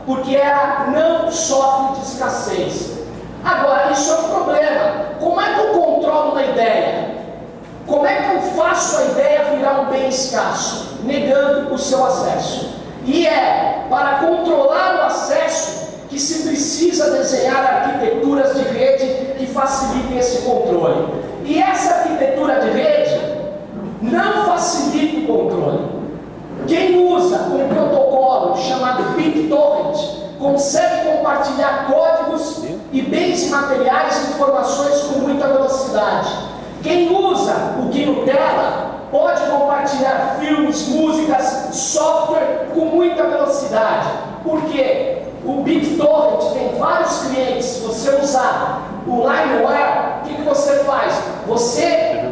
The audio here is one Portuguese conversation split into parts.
porque ela não sofre de escassez. Agora, isso é um problema. Como é que eu controlo a ideia? Como é que eu faço a ideia virar um bem escasso? Negando o seu acesso. E é para controlar o acesso que se precisa desenhar arquiteturas de rede que facilitem esse controle. E essa arquitetura de rede não facilita o controle. Quem usa um protocolo chamado BitTorrent consegue compartilhar códigos e bens materiais e informações com muita velocidade. Quem usa o GNU-Tela pode compartilhar filmes, músicas, software com muita velocidade. Por quê? O BitTorrent tem vários clientes. Se você usar o LimeWire, o que você faz? Você,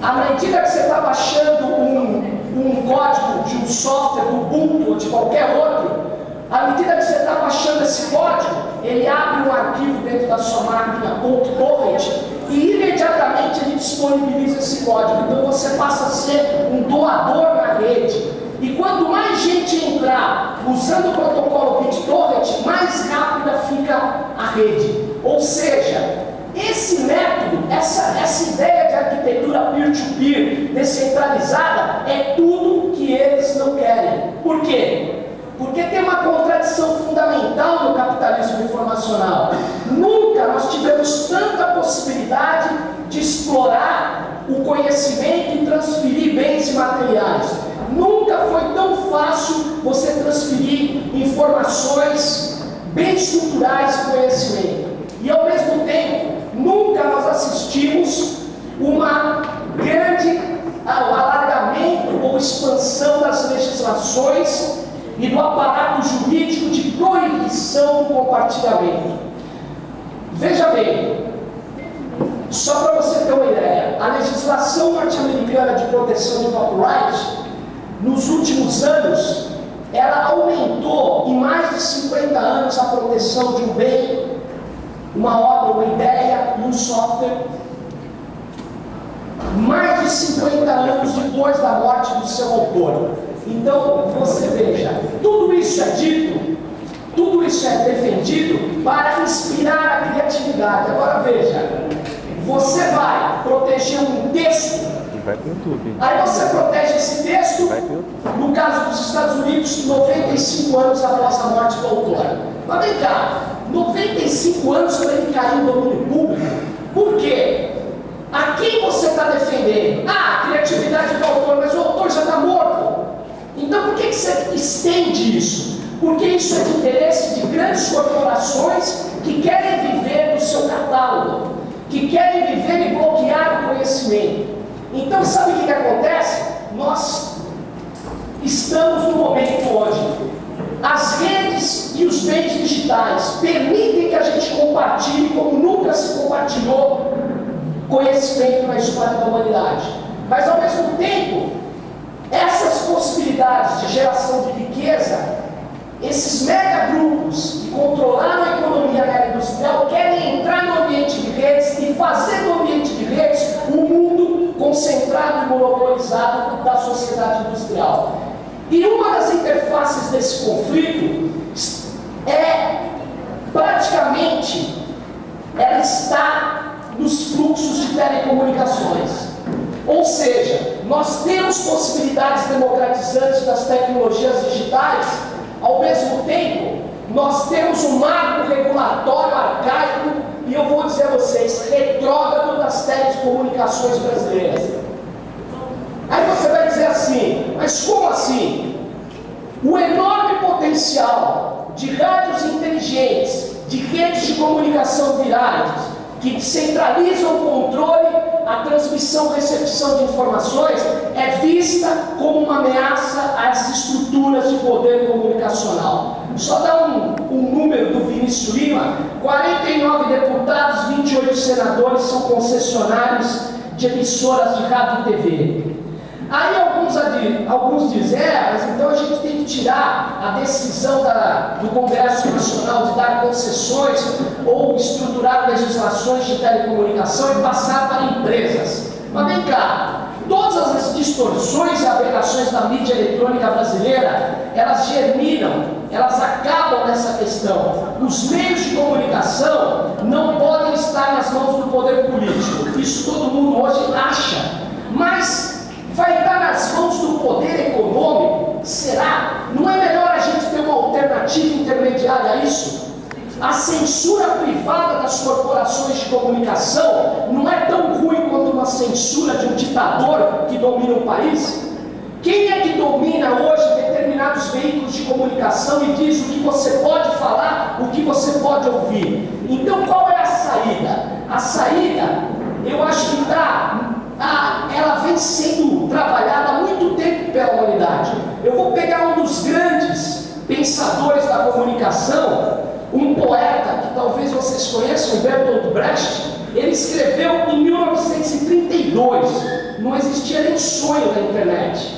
à medida que você está baixando um código de um software, do Ubuntu ou de qualquer outro, à medida que você está baixando esse código, ele abre um arquivo dentro da sua máquina .torrent e imediatamente ele disponibiliza esse código. Então você passa a ser um doador na rede. E quanto mais gente entrar usando o protocolo BitTorrent, mais rápida fica a rede. Ou seja, esse método, essa ideia de arquitetura peer-to-peer descentralizada é tudo que eles não querem. Por quê? Porque tem uma contradição fundamental no capitalismo informacional. Nunca nós tivemos tanta possibilidade de explorar o conhecimento e transferir bens e materiais. Nunca foi tão fácil você transferir informações, bens culturais e conhecimento. E ao mesmo tempo, nunca nós assistimos uma grande alargamento ou expansão das legislações e do aparato jurídico de proibição do compartilhamento. Veja bem, só para você ter uma ideia, a legislação norte-americana de proteção de copyright, nos últimos anos, ela aumentou em mais de 50 anos a proteção de um bem, uma obra, uma ideia e um software. Mais de 50 anos depois da morte do seu autor. Então, você veja, tudo isso é dito, tudo isso é defendido para inspirar a criatividade. Agora veja, você vai proteger um texto, aí você protege esse texto, no caso dos Estados Unidos, 95 anos após a morte do autor. Mas vem cá, 95 anos para ele cair no domínio público. Por quê? A quem você está defendendo? Ah, a criatividade do autor, mas o autor já está morto. Então por que você estende isso? Porque isso é de interesse de grandes corporações que querem viver do seu catálogo, que querem viver e bloquear o conhecimento. Então sabe o que acontece? Nós estamos no momento onde as redes e os bens digitais permitem que a gente compartilhe como nunca se compartilhou conhecimento na história da humanidade. Mas ao mesmo tempo, essas possibilidades de geração de riqueza, esses megagrupos que controlaram a economia agroindustrial querem entrar no ambiente de redes e fazer do ambiente de redes um mundo concentrado e monopolizado da sociedade industrial. E uma das interfaces desse conflito é, praticamente, ela está nos fluxos de telecomunicações. Ou seja, nós temos possibilidades democratizantes das tecnologias digitais, ao mesmo tempo, nós temos um marco regulatório arcaico, e eu vou dizer a vocês, retrógrado das telecomunicações brasileiras. Aí você vai dizer assim, mas como assim? O enorme potencial de rádios inteligentes, de redes de comunicação virais, que centralizam o controle, a transmissão e recepção de informações, é vista como uma ameaça às estruturas de poder comunicacional. Só dá um número do Vinícius Lima: 49 deputados, 28 senadores são concessionários de emissoras de rádio e TV. Aí alguns dizem, mas então a gente tem que tirar a decisão do Congresso Nacional de dar concessões ou estruturar legislações de telecomunicação e passar para empresas. Mas vem cá, todas as distorções e aberrações da mídia eletrônica brasileira, elas germinam elas acabam nessa questão. Os meios de comunicação não podem estar nas mãos do poder político. Isso todo mundo hoje acha. Mas vai estar nas mãos do poder econômico? Será? Não é melhor a gente ter uma alternativa intermediária a isso? A censura privada das corporações de comunicação não é tão ruim quanto uma censura de um ditador que domina o país? Quem é que domina hoje determinados veículos de comunicação e diz o que você pode falar, o que você pode ouvir? Então qual é a saída? A saída, eu acho que ela vem sendo trabalhada há muito tempo pela humanidade. Eu vou pegar um dos grandes pensadores da comunicação, um poeta que talvez vocês conheçam, Bertolt Brecht. Ele escreveu em 1932, não existia nem sonho da internet.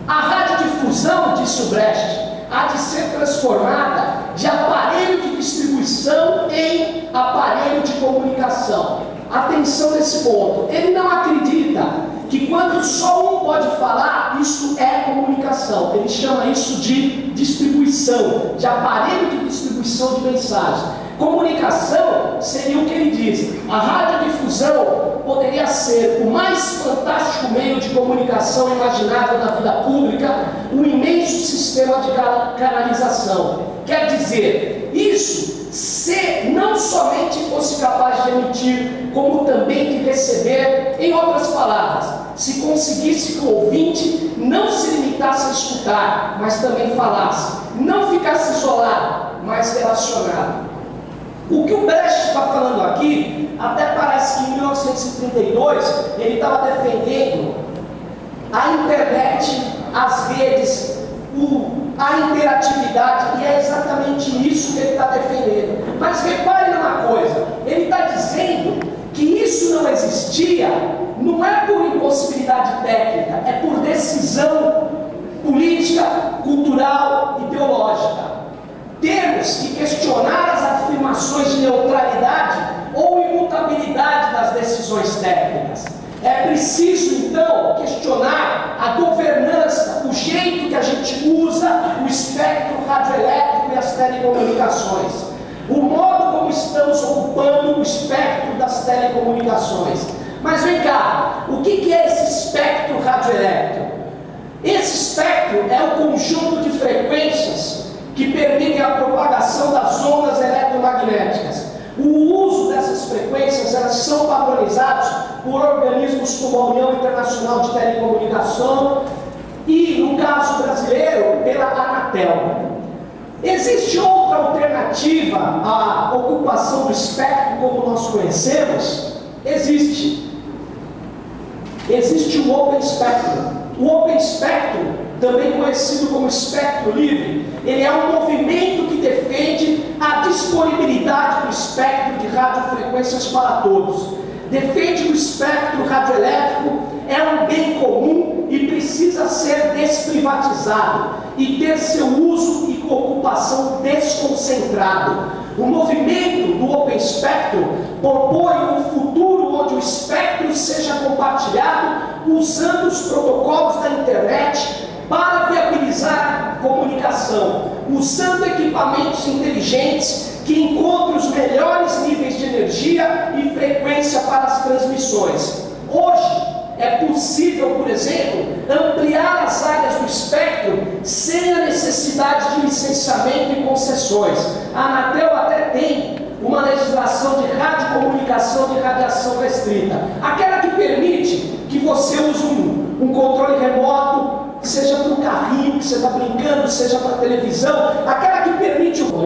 A radiodifusão, disse o Brecht, há de ser transformada de aparelho de distribuição em aparelho de comunicação. Atenção nesse ponto. Ele não acredita que quando só um pode falar, isso é comunicação. Ele chama isso de distribuição, de aparelho de distribuição de mensagens. Comunicação seria o que ele diz. A radiodifusão poderia ser o mais fantástico meio de comunicação imaginável na vida pública, um imenso sistema de canalização. Quer dizer, isso se não somente fosse capaz de emitir, como também de receber, em outras palavras, se conseguisse que o ouvinte não se limitasse a escutar, mas também falasse, não ficasse isolado, mas relacionado. O que o Brecht está falando aqui, até parece que em 1932 ele estava defendendo a internet, as redes, a interatividade, e é exatamente isso que ele está defendendo. Mas repare numa coisa, ele está dizendo que isso não existia, não é por impossibilidade técnica, é por decisão política, cultural, ideológica. Temos que questionar as afirmações de neutralidade ou imutabilidade das decisões técnicas. É preciso, então, questionar a governança, o jeito que a gente usa o espectro radioelétrico e as telecomunicações, o modo como estamos ocupando o espectro das telecomunicações. Mas vem cá, o que é esse espectro radioelétrico? Esse espectro é o conjunto de frequências que permitem a propagação das ondas eletromagnéticas. O uso dessas frequências, elas são padronizados por organismos como a União Internacional de Telecomunicação e, no caso brasileiro, pela Anatel. Existe outra alternativa à ocupação do espectro como nós conhecemos? Existe. Existe o Open Spectrum. O Open Spectrum, também conhecido como espectro livre, ele é um movimento que defende a disponibilidade do espectro de radiofrequências para todos. Defende que o espectro radioelétrico é um bem comum e precisa ser desprivatizado e ter seu uso e ocupação desconcentrado. O movimento do Open Spectrum propõe um futuro onde o espectro seja compartilhado usando os protocolos da internet para viabilizar a comunicação, usando equipamentos inteligentes que encontrem os melhores níveis de energia e frequência para as transmissões. Hoje é possível, por exemplo, ampliar as áreas do espectro sem a necessidade de licenciamento e concessões. A Anatel até tem uma legislação de radiocomunicação de radiação restrita, aquela que permite que você use um controle remoto, seja para um carrinho que você está brincando, seja para a televisão, aquela que permite o